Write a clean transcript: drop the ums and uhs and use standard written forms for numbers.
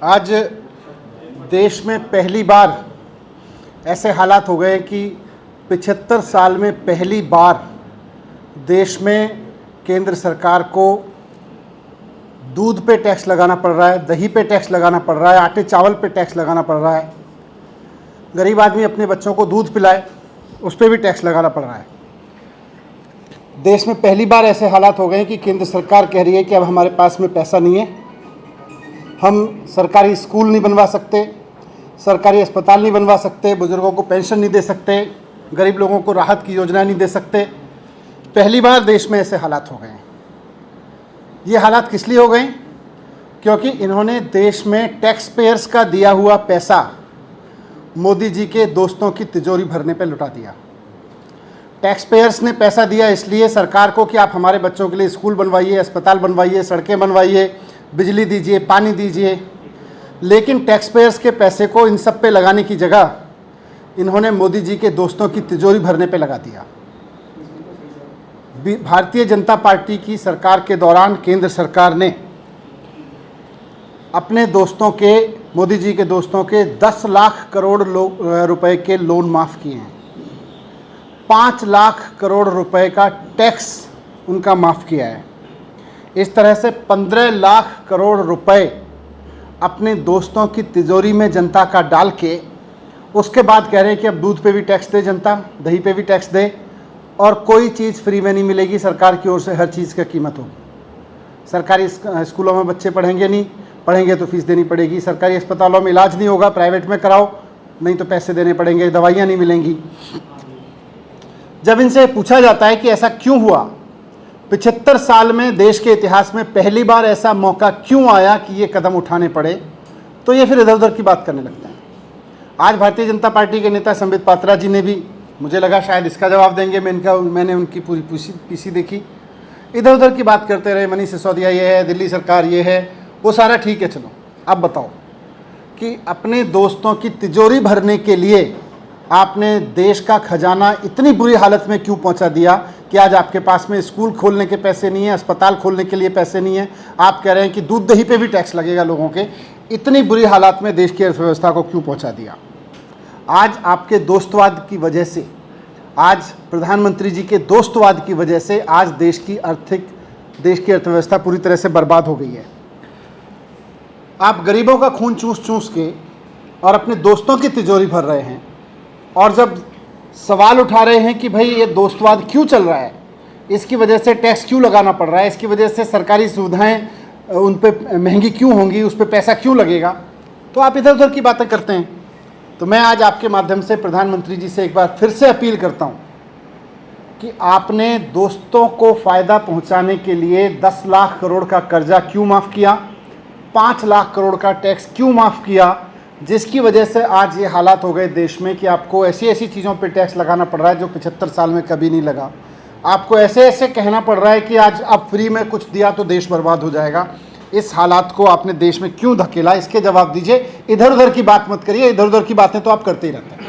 आज देश में पहली बार ऐसे हालात हो गए कि 75 साल में पहली बार देश में केंद्र सरकार को दूध पे टैक्स लगाना पड़ रहा है, दही पे टैक्स लगाना पड़ रहा है, आटे चावल पे टैक्स लगाना पड़ रहा है। गरीब आदमी अपने बच्चों को दूध पिलाए उस पर भी टैक्स लगाना पड़ रहा है। देश में पहली बार ऐसे हालात हो गए हैं कि केंद्र सरकार कह रही है कि अब हमारे पास में पैसा नहीं है, हम सरकारी स्कूल नहीं बनवा सकते, सरकारी अस्पताल नहीं बनवा सकते, बुजुर्गों को पेंशन नहीं दे सकते, गरीब लोगों को राहत की योजनाएं नहीं दे सकते। पहली बार देश में ऐसे हालात हो गए हैं। ये हालात किस लिए हो गए? क्योंकि इन्होंने देश में टैक्स पेयर्स का दिया हुआ पैसा मोदी जी के दोस्तों की तिजोरी भरने पर लुटा दिया। टैक्स पेयर्स ने पैसा दिया इसलिए सरकार को कि आप हमारे बच्चों के लिए स्कूल बनवाइए, अस्पताल बनवाइए, सड़कें बनवाइए, बिजली दीजिए, पानी दीजिए। लेकिन टैक्स पेयर्स के पैसे को इन सब पे लगाने की जगह इन्होंने मोदी जी के दोस्तों की तिजोरी भरने पे लगा दिया। भारतीय जनता पार्टी की सरकार के दौरान केंद्र सरकार ने अपने दोस्तों के, मोदी जी के दोस्तों के 10 लाख करोड़ रुपए के लोन माफ़ किए हैं। 5 लाख करोड़ रुपए का टैक्स उनका माफ़ किया है। इस तरह से 15 लाख करोड़ रुपए अपने दोस्तों की तिजोरी में जनता का डाल के उसके बाद कह रहे हैं कि अब दूध पे भी टैक्स दे जनता, दही पे भी टैक्स दे, और कोई चीज़ फ्री में नहीं मिलेगी, सरकार की ओर से हर चीज़ की कीमत होगी। सरकारी स्कूलों में बच्चे पढ़ेंगे नहीं, पढ़ेंगे तो फीस देनी पड़ेगी। सरकारी अस्पतालों में इलाज नहीं होगा, प्राइवेट में कराओ, नहीं तो पैसे देने पड़ेंगे, दवाइयाँ नहीं मिलेंगी। जब इनसे पूछा जाता है कि ऐसा क्यों हुआ, 75 साल में देश के इतिहास में पहली बार ऐसा मौका क्यों आया कि ये कदम उठाने पड़े, तो ये फिर इधर उधर की बात करने लगते हैं। आज भारतीय जनता पार्टी के नेता संबित पात्रा जी ने भी, मुझे लगा शायद इसका जवाब देंगे, मैंने उनकी पूरी पीसी देखी, इधर उधर की बात करते रहे। मनीष सिसोदिया ये है, दिल्ली सरकार ये है, वो सारा ठीक है, चलो अब बताओ कि अपने दोस्तों की तिजोरी भरने के लिए आपने देश का खजाना इतनी बुरी हालत में क्यों पहुंचा दिया कि आज आपके पास में स्कूल खोलने के पैसे नहीं है, अस्पताल खोलने के लिए पैसे नहीं है। आप कह रहे हैं कि दूध दही पे भी टैक्स लगेगा लोगों के। इतनी बुरी हालात में देश की अर्थव्यवस्था को क्यों पहुंचा दिया? आज आपके दोस्तवाद की वजह से, आज प्रधानमंत्री जी के दोस्तवाद की वजह से आज देश की अर्थव्यवस्था पूरी तरह से बर्बाद हो गई है। आप गरीबों का खून चूस चूस के और अपने दोस्तों की तिजोरी भर रहे हैं, और जब सवाल उठा रहे हैं कि भाई ये दोस्तवाद क्यों चल रहा है, इसकी वजह से टैक्स क्यों लगाना पड़ रहा है, इसकी वजह से सरकारी सुविधाएं उन पे महंगी क्यों होंगी, उस पर पैसा क्यों लगेगा, तो आप इधर उधर की बातें करते हैं। तो मैं आज आपके माध्यम से प्रधानमंत्री जी से एक बार फिर से अपील करता हूं कि आपने दोस्तों को फ़ायदा पहुंचाने के लिए 10 लाख करोड़ का कर्जा क्यों माफ़ किया, 5 लाख करोड़ का टैक्स क्यों माफ़ किया, जिसकी वजह से आज ये हालात हो गए देश में कि आपको ऐसी ऐसी चीज़ों पे टैक्स लगाना पड़ रहा है जो 75 साल में कभी नहीं लगा। आपको ऐसे ऐसे कहना पड़ रहा है कि आज अब फ्री में कुछ दिया तो देश बर्बाद हो जाएगा। इस हालात को आपने देश में क्यों धकेला, इसके जवाब दीजिए। इधर उधर की बात मत करिए, इधर उधर की बातें तो आप करते ही रहते हैं।